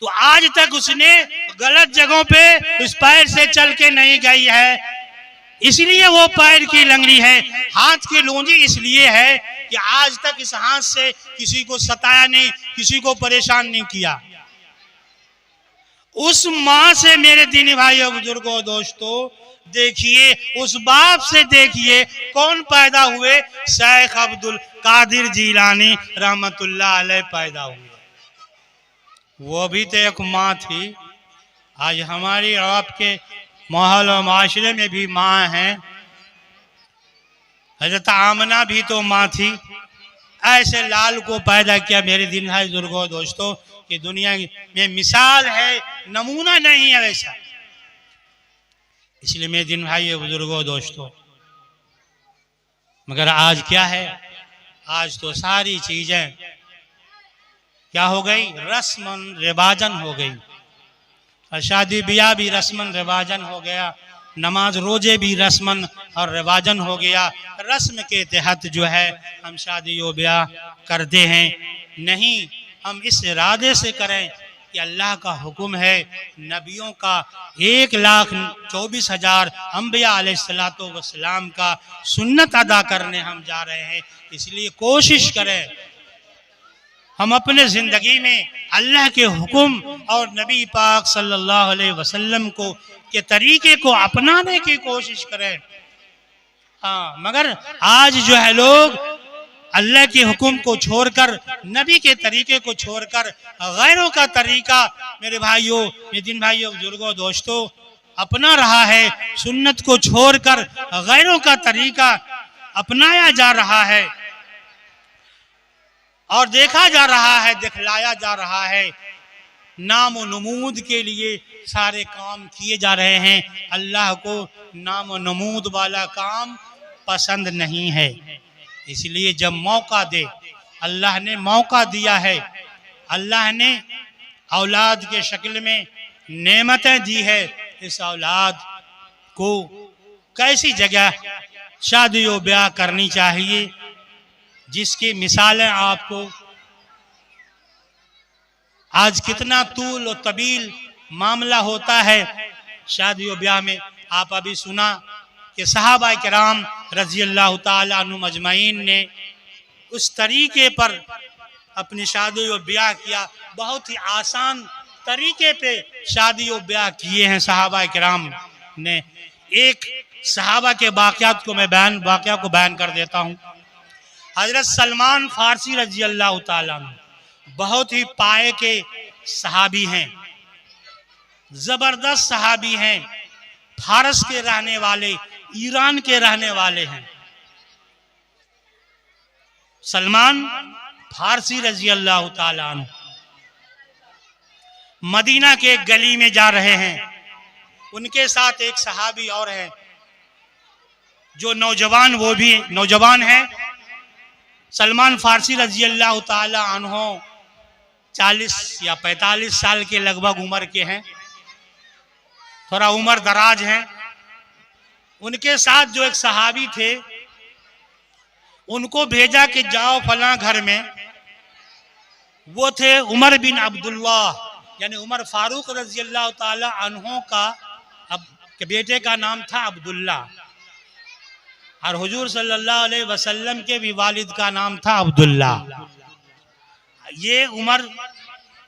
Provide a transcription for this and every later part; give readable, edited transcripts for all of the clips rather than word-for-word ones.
तो आज तक उसने गलत जगहों पे उस पैर से चल के नहीं गई है, इसलिए वो पैर की लंगड़ी है। हाथ की लूंजी इसलिए है कि आज तक इस हाथ से किसी को सताया नहीं, किसी को परेशान नहीं किया। उस माँ से मेरे दीनी भाइयों बुजुर्गों दोस्तों, देखिए उस बाप से देखिए कौन पैदा हुए, शेख अब्दुल कादिर जीलानी रहमतुल्लाह अलैह पैदा हुए। वो भी तो एक माँ थी। आज हमारी और आपके माहौल और माशरे में भी माँ हैं। हजरत आमना भी तो माँ थी। ऐसे लाल को पैदा किया मेरे दिन भाई बुजुर्गों दोस्तों कि दुनिया में मिसाल है, नमूना नहीं है वैसा। इसलिए मेरे दिन भाई बुजुर्गों दोस्तों, मगर आज क्या है, आज तो सारी चीजें क्या हो गई, रस्मन रिवाजन हो गई। और शादी ब्याह भी रस्मन रिवाजन हो गया, नमाज रोजे भी रस्मन और रिवाजन हो गया। रस्म के तहत जो है हम शादी और ब्याह करते हैं। नहीं, हम इस इरादे से करें कि अल्लाह का हुक्म है, नबियों का 1,24,000 अम्बिया अलैहिस्सलातो वस्सलाम का सुन्नत अदा करने हम जा रहे हैं। इसलिए कोशिश करें हम अपने जिंदगी में अल्लाह के हुक्म और नबी पाक सल्लल्लाहु अलैहि वसल्लम को के तरीके को अपनाने की कोशिश करें। हाँ, मगर आज जो है लोग अल्लाह के हुक्म को छोड़कर, नबी के तरीके को छोड़कर गैरों का तरीका मेरे भाइयों, मेरे दिन भाइयों बुजुर्गों दोस्तों अपना रहा है। सुन्नत को छोड़कर गैरों का तरीका अपनाया जा रहा है और देखा जा रहा है, दिखलाया जा रहा है। नाम और नमूद के लिए सारे काम किए जा रहे हैं। अल्लाह को नाम और नमूद वाला काम पसंद नहीं है। इसलिए जब मौका दे, अल्लाह ने मौका दिया है, अल्लाह ने औलाद के शक्ल में नेमतें दी है, इस औलाद को कैसी जगह शादी और ब्याह करनी चाहिए, जिसकी मिसालें आपको आज कितना तूल और तबील मामला होता है शादी और ब्याह में। आप अभी सुना कि सहाबा किराम रज़ी अल्लाह ताला अन्हुम अजमईन ने उस तरीके पर अपनी शादी और ब्याह किया। बहुत ही आसान तरीके पे शादी और ब्याह किए हैं सहाबा किराम ने। एक सहाबा के वाक़यात को मैं बयान कर देता हूँ। हजरत सलमान फारसी रज़ी अल्लाह ताला अन्हु बहुत ही पाए के सहाबी हैं, जबरदस्त सहाबी हैं, फारस के रहने वाले, ईरान के रहने वाले हैं। सलमान फारसी रज़ी अल्लाह ताला अन्हु मदीना के एक गली में जा रहे हैं। उनके साथ एक सहाबी और है जो नौजवान, वो भी नौजवान है। सलमान फारसी रज़ी अल्लाह ताला अन्हु 40 या 45 साल के लगभग उम्र के हैं, थोड़ा उम्र दराज हैं। उनके साथ जो एक सहाबी थे, उनको भेजा कि जाओ फलां घर में। वो थे उमर बिन अब्दुल्ला, यानी उमर फारूक रज़ी अल्लाह ताला अन्हु का के बेटे का नाम था अब्दुल्ला, और हुजूर सल्लल्लाहु अलैहि वसल्लम के भी वालिद का नाम था अब्दुल्ला। ये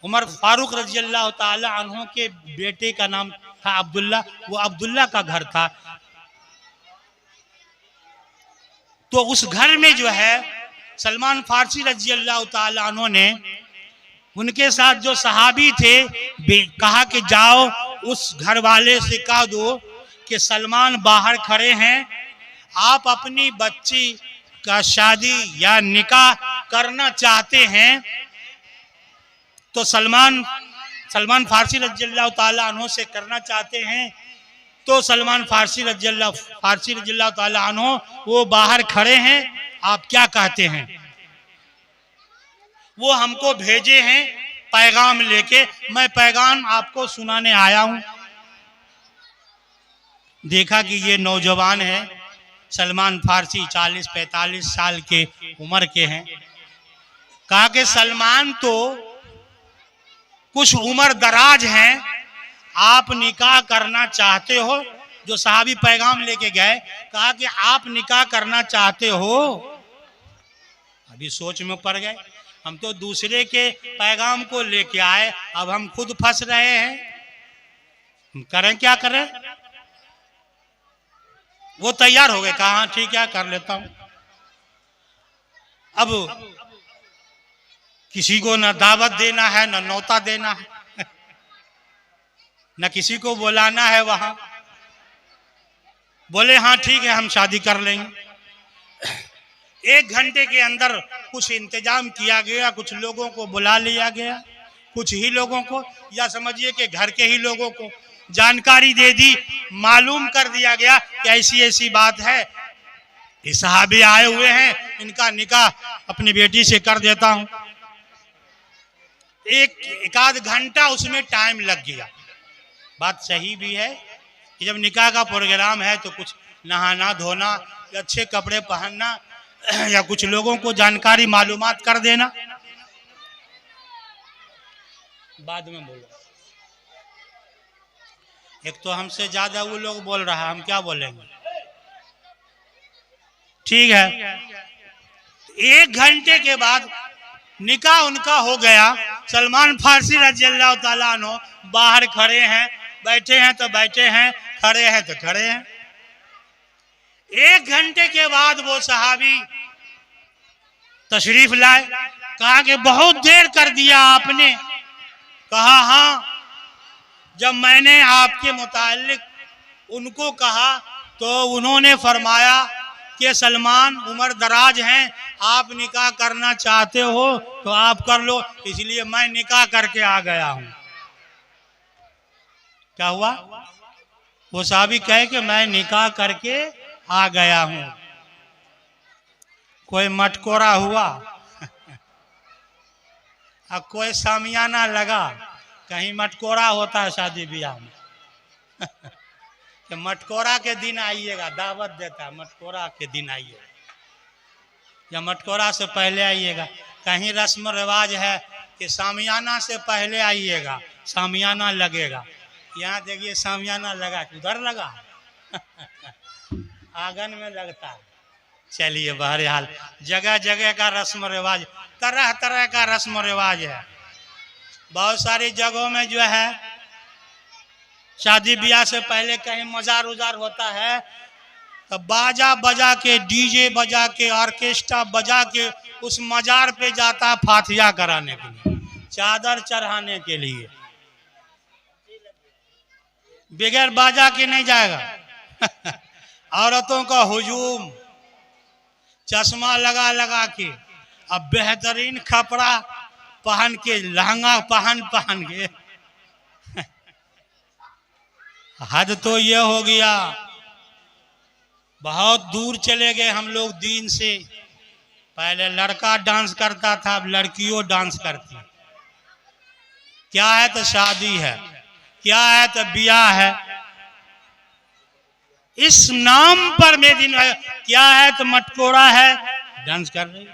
उमर फारूक रज़ी अल्लाह ताला अन्हु के बेटे का नाम था अब्दुल्ला। वो अब्दुल्ला का घर था। तो उस घर में जो है सलमान फारसी रज़ी अल्लाह ताला अन्हु ने उनके साथ जो सहाबी थे कहा कि जाओ उस घर वाले से कह दो कि सलमान बाहर खड़े हैं, आप अपनी बच्ची का शादी या निकाह करना चाहते हैं तो सलमान फारसी रज़ी अल्लाह ताला अन्हु से करना चाहते हैं तो सलमान फारसी रज़ी अल्लाह ताला अन्हु वो बाहर खड़े हैं, आप क्या कहते हैं? वो हमको भेजे हैं पैगाम लेके, मैं पैगाम आपको सुनाने आया हूं। देखा कि ये नौजवान है, सलमान फारसी 40-45 साल के उम्र के हैं। कहा कि सलमान तो कुछ उम्र दराज हैं, आप निकाह करना चाहते हो? जो सहाबी पैगाम लेके गए, कहा कि आप निकाह करना चाहते हो? अभी सोच में पड़ गए, हम तो दूसरे के पैगाम को लेके आए, अब हम खुद फंस रहे हैं, हम करें क्या करें? वो तैयार हो गए, कहा हाँ ठीक है कर लेता हूं। अब किसी को न दावत देना है, न न्योता देना है, न किसी को बुलाना है वहां। बोले हाँ ठीक है हम शादी कर लेंगे। 1 घंटे के अंदर कुछ इंतजाम किया गया, कुछ लोगों को बुला लिया गया, कुछ ही लोगों को, या समझिए कि घर के ही लोगों को जानकारी दे दी, मालूम कर दिया गया कि ऐसी ऐसी बात है, ये सहाबी आए हुए हैं, इनका निकाह अपनी बेटी से कर देता हूं। एक आध घंटा उसमें टाइम लग गया। बात सही भी है कि जब निकाह का प्रोग्राम है तो कुछ नहाना धोना, अच्छे कपड़े पहनना, या कुछ लोगों को जानकारी मालूमात कर देना। बाद में बोलो, एक तो हमसे ज्यादा वो लोग बोल रहा है, हम क्या बोलेंगे? ठीक है, 1 घंटे के बाद निकाह उनका हो गया। सलमान फारसी रज़ियल्लाहु ताला अन्हु बाहर खड़े हैं, बैठे हैं तो बैठे हैं, खड़े हैं तो खड़े हैं। 1 घंटे के बाद वो सहाबी तशरीफ लाए, कहा कि बहुत देर कर दिया आपने। कहा हाँ, जब मैंने आपके मुतालिक उनको कहा तो उन्होंने फरमाया कि सलमान उम्र दराज हैं, आप निकाह करना चाहते हो तो आप कर लो, इसलिए मैं निकाह करके आ गया हूं। क्या हुआ? वो साहबी कहे कि मैं निकाह करके आ गया हूं। कोई मटकोरा हुआ और कोई सामियाना लगा, कहीं मटकोरा होता है शादी ब्याह में कि मटकोरा के दिन आइएगा, दावत देता है, मटकोरा के दिन आइएगा या मटकोरा से पहले आइएगा। कहीं रस्म रिवाज है कि सामियाना से पहले आइएगा, सामियाना लगेगा। यहाँ देखिए सामियाना लगा, उधर लगा आंगन में लगता है। चलिए बहरहाल जगह जगह का रस्म रिवाज, तरह तरह का रस्म रिवाज है। बहुत सारी जगहों में जो है शादी ब्याह से पहले कहीं मजार उजार होता है तो बाजा बजा के, डीजे बजा के, ऑर्केस्ट्रा बजा के उस मजार पे जाता है फातिहा कराने के लिए, चादर चढ़ाने के लिए। बगैर बाजा के नहीं जाएगा औरतों का हुजूम, चश्मा लगा लगा के, अब बेहतरीन कपड़ा पहन के, लहंगा पहन के हद तो ये हो गया, बहुत दूर चले गए हम लोग दीन से। पहले लड़का डांस करता था, अब लड़कियों डांस करती। क्या है तो शादी है, क्या है तो ब्याह है, इस नाम पर में दिन क्या है तो मटकोरा है, डांस कर रही।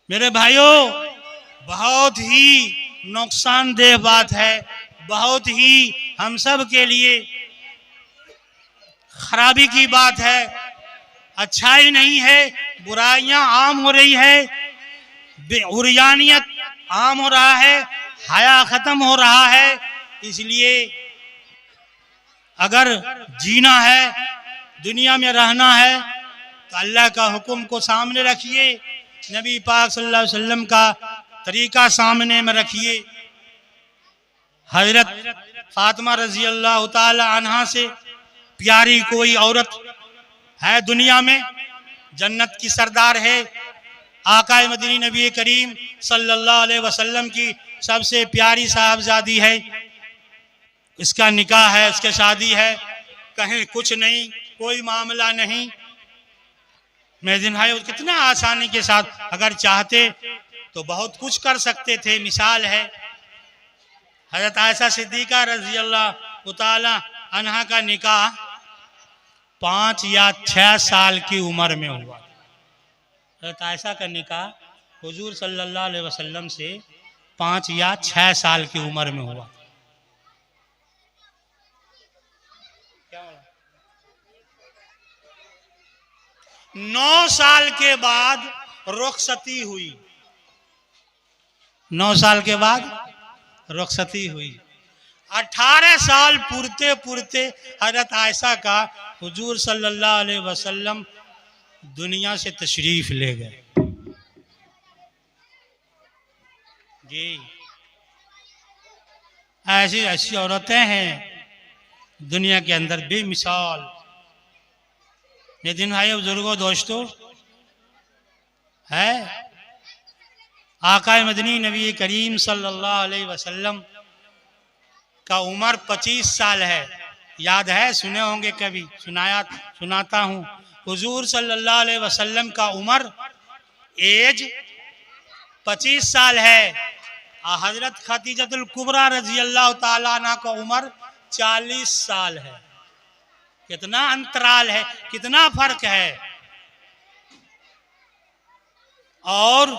मेरे भाइयों बहुत ही नुकसानदेह बात है, बहुत ही हम सब के लिए खराबी की बात है, अच्छाई नहीं है, बुराइयां आम हो रही है, उरियानियत आम हो रहा है, हया खत्म हो रहा है। इसलिए अगर जीना है, दुनिया में रहना है तो अल्लाह का हुक्म को सामने रखिए, नबी पाक सल्लल्लाहु अलैहि वसल्लम का तरीका सामने में रखिए। हजरत फातिमा रजी अल्लाह ताला अन्हा से प्यारी कोई औरत है दुनिया में, जन्नत की सरदार है, आकाए मदनी नबी करीम सल्लल्लाहु अलैहि वसल्लम की सबसे प्यारी साहबजादी है। इसका निकाह है, इसकी शादी है, कहीं कुछ नहीं, कोई मामला नहीं। मेरे दिन भाई कितना आसानी के साथ अगर चाहते तो बहुत कुछ कर सकते थे। मिसाल है हजरत आयशा सिद्दीका रजी अल्लाह ताला अन्हा का निकाह 5 या 6 साल की उम्र में हुआ। हजरत आयशा का निकाह हुजूर सल्लल्लाहु अलैहि वसल्लम से 5 या 6 साल की उम्र में हुआ। 9 साल के बाद रुखसती हुई। 9 साल के बाद रुखसती हुई। 18 साल पूरते पूरते हजरत आयशा का हुजूर सल्लल्लाहु अलैहि वसल्लम दुनिया से तशरीफ ले गए। जी, ऐसी ऐसी औरतें हैं दुनिया के अंदर बेमिसाल। ये दिन भाई बुजुर्गों दोस्तों है आका मदनी नबी करीम सल्लल्लाहु अलैहि वसल्लम का उम्र 25 साल है। याद है, सुने होंगे कभी, सुनाता हूँ। हुजूर सल्लल्लाहु अलैहि वसल्लम का उम्र एज 25 साल है। हजरत खदीजतुल कुबरा रजी अल्लाह ताला अन्हा का उम्र 40 साल है। कितना अंतराल है, कितना फर्क है। और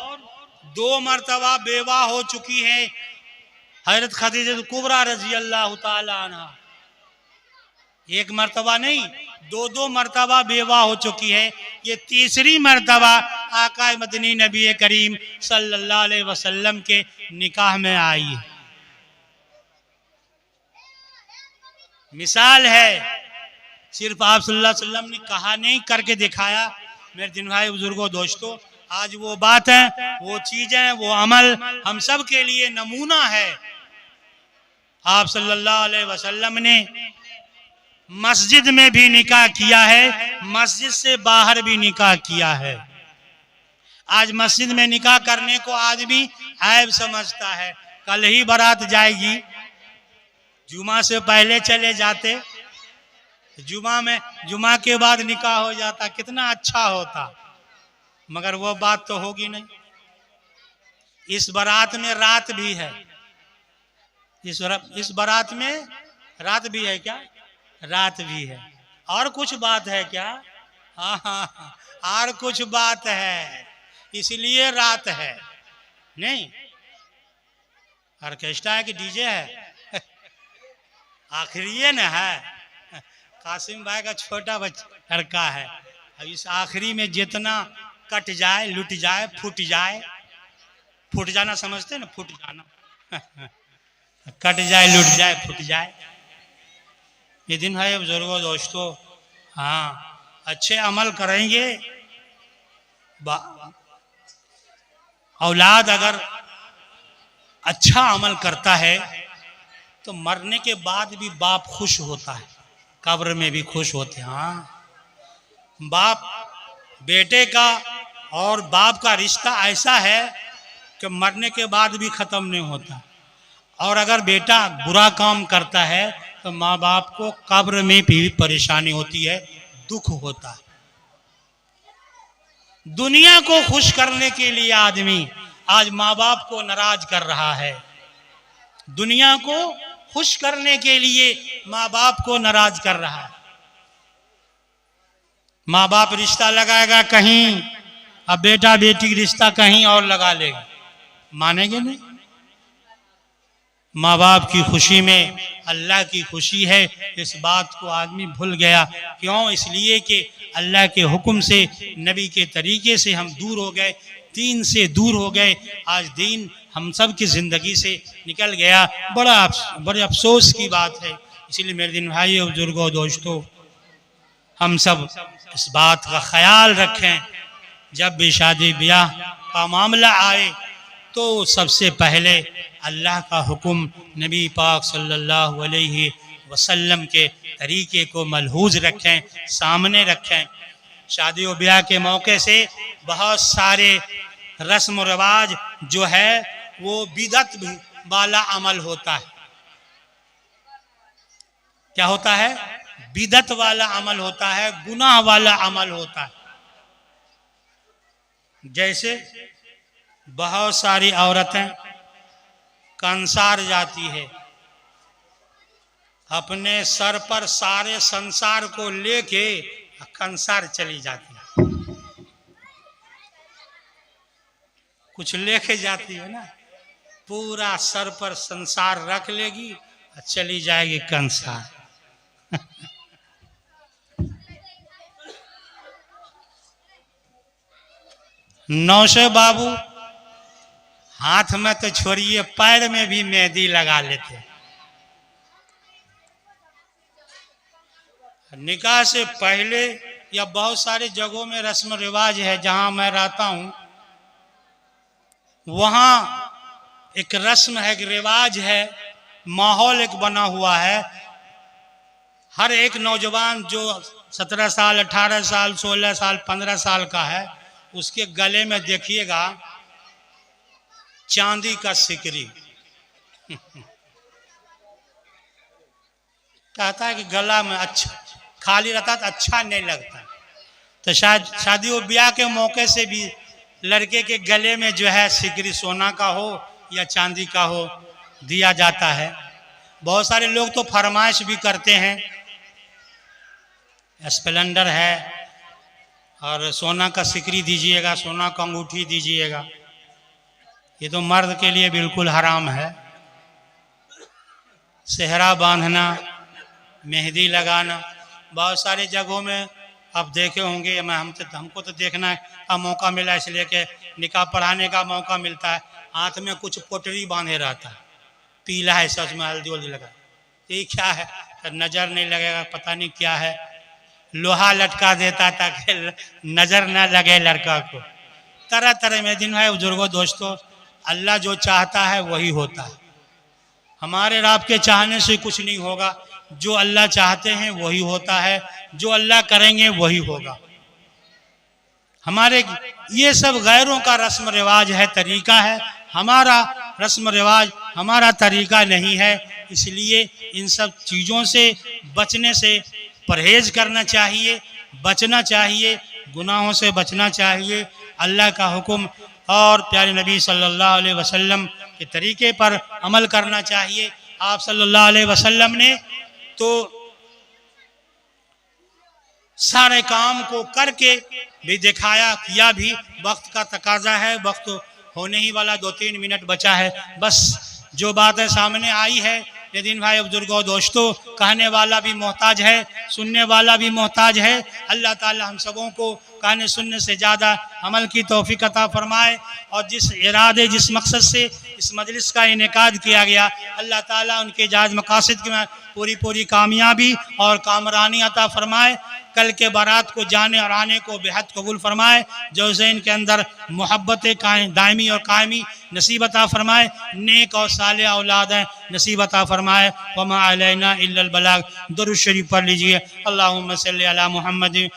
2 मर्तबा बेवा हो चुकी है हजरत खदीजतुल कुबरा रजी अल्लाह ताला अन्हा। 1 मर्तबा नहीं, 2 मर्तबा बेवा हो चुकी है। ये तीसरी मर्तबा आका मदनी नबी करीम सल्लल्लाहु अलैहि वसल्लम के निकाह में आई है। मिसाल है, सिर्फ आप सल्लल्लाहु अलैहि वसल्लम ने कहा नहीं, करके दिखाया। मेरे दिन भाई बुजुर्गों दोस्तों, आज वो बात है, वो चीजें, वो अमल हम सब के लिए नमूना है। आप सल्लल्लाहु अलैहि वसल्लम ने मस्जिद में भी निकाह किया है, मस्जिद से बाहर भी निकाह किया है। आज मस्जिद में निकाह करने को आदमी ऐब समझता है। कल ही बारात जाएगी, जुमा से पहले चले जाते, जुमा के बाद निकाह हो जाता, कितना अच्छा होता। मगर वो बात तो होगी नहीं। इस बारात में रात भी है। इस बारात में रात भी है क्या? रात भी है। और कुछ बात है क्या? हाँ, और कुछ बात है, इसलिए रात है। नहीं, ऑर्केस्ट्रा है कि डीजे है? आखिर ये न है, कासिम भाई का छोटा बच्चा लड़का है। अब इस आखिरी में जितना कट जाए, लुट जाए, फूट जाए, फूट जाना समझते ना, फूट जाना कट जाए, लुट जाए, फूट जाए। ये दिन है बुजुर्गों दोस्तों। हाँ, अच्छे अमल करेंगे। औलाद अगर अच्छा अमल करता है तो मरने के बाद भी बाप खुश होता है, कब्र में भी खुश होते हैं। हाँ, बाप बेटे का और बाप का रिश्ता ऐसा है कि मरने के बाद भी खत्म नहीं होता। और अगर बेटा बुरा काम करता है तो माँ बाप को कब्र में भी परेशानी होती है, दुख होता है। दुनिया को खुश करने के लिए आदमी आज माँ बाप को नाराज कर रहा है। दुनिया को खुश करने के लिए माँ बाप को नाराज कर रहा है। माँ बाप रिश्ता लगाएगा कहीं, अब बेटा बेटी रिश्ता कहीं और लगा लेगा, मानेंगे नहीं। माँ बाप की खुशी में अल्लाह की खुशी है, इस बात को आदमी भूल गया। क्यों? इसलिए कि अल्लाह के हुक्म से, नबी के तरीके से हम दूर हो गए, दीन से दूर हो गए। आज दीन हम सब की ज़िंदगी से निकल गया। बड़े अफसोस की बात है। इसलिए मेरे दिन भाई बुजुर्गों दोस्तों, हम सब इस बात का ख्याल रखें, जब भी शादी ब्याह का मामला आए तो सबसे पहले अल्लाह का हुक्म, नबी पाक सल्लल्लाहु अलैहि वसल्लम के तरीके को मलहूज रखें, सामने रखें। शादी और ब्याह के मौके से बहुत सारे रस्म व रिवाज जो है वो बिदअत वाला अमल होता है। क्या होता है? बिदअत वाला अमल होता है, गुनाह वाला अमल होता है। जैसे बहुत सारी औरतें कंसार जाती है, अपने सर पर सारे संसार को लेके कंसार चली जाती है। कुछ लेके जाती है ना, पूरा सर पर संसार रख लेगी और चली जाएगी कंसार। नौशे बाबू हाथ में तो छोड़िए, पैर में भी मेहंदी लगा लेते। निकाह से पहले या बहुत सारी जगहों में रस्म रिवाज है, जहां मैं रहता हूं वहां एक रस्म है, एक रिवाज है, माहौल एक बना हुआ है। हर एक नौजवान जो 17 साल 18 साल 16 साल 15 साल का है, उसके गले में देखिएगा चांदी का सिकरी। कहता है कि गला में अच्छा खाली रहता तो अच्छा नहीं लगता, तो शायद शादी और ब्याह के मौके से भी लड़के के गले में जो है सिकरी सोना का हो या चांदी का हो दिया जाता है। बहुत सारे लोग तो फरमाइश भी करते हैं, स्प्लेंडर है और सोना का सिकरी दीजिएगा, सोना का अंगूठी दीजिएगा। ये तो मर्द के लिए बिल्कुल हराम है। सेहरा बांधना, मेहंदी लगाना, बहुत सारी जगहों में आप देखे होंगे, हमको तो देखना का मौका मिला, इसलिए कि निकाह पढ़ाने का मौका मिलता है। हाथ में कुछ पोटरी बांधे रहता है, पीला है, सच में हल्दी वल्दी लगा, ये क्या है? नजर नहीं लगेगा, पता नहीं क्या है। लोहा लटका देता ताकि नजर न लगे लड़का को। तरह तरह में दिन है। बुजुर्गों दोस्तों, अल्लाह जो चाहता है वही होता है। हमारे रब के चाहने से कुछ नहीं होगा। जो अल्लाह चाहते हैं वही होता है, जो अल्लाह करेंगे वही होगा। हमारे ये सब गैरों का रस्म रिवाज है, तरीका है। हमारा रस्म रिवाज, हमारा तरीका नहीं है। इसलिए इन सब चीज़ों से बचने से परहेज करना चाहिए, बचना चाहिए, गुनाहों से बचना चाहिए। अल्लाह का हुक्म और प्यारे नबी सल्लल्लाहु अलैहि वसल्लम के तरीके पर अमल करना चाहिए। आप सल्लल्लाहु अलैहि वसल्लम ने तो सारे काम को करके भी दिखाया, किया भी। वक्त का तकाजा है, वक्त होने ही वाला, 2-3 मिनट बचा है। बस जो बातें सामने आई है, लेकिन भाई बुजुर्गों दोस्तों, कहने वाला भी मोहताज है, सुनने वाला भी मोहताज है। अल्लाह ताला हम सबों को कहने सुनने से ज़्यादा अमल की तौफीक अता फरमाए। और जिस इरादे, जिस मकसद से इस मजलिस का इनेकाद किया गया, अल्लाह ताला उनके जायज़ मकासद में पूरी पूरी कामयाबी और कामरानी अता फरमाए। कल के बारात को जाने और आने को बेहद कबूल फरमाए। जो ज़हन के अंदर मोहब्बत दायमी और कायमी नसीब अता फरमाए। नेक और साले औलाद नसीब अता फरमाए। वमा अलैना इल्लल बलाग। दुरूद शरीफ पढ़ लीजिए। अल्लाहुम्मा सल्ली अला मुहम्मद।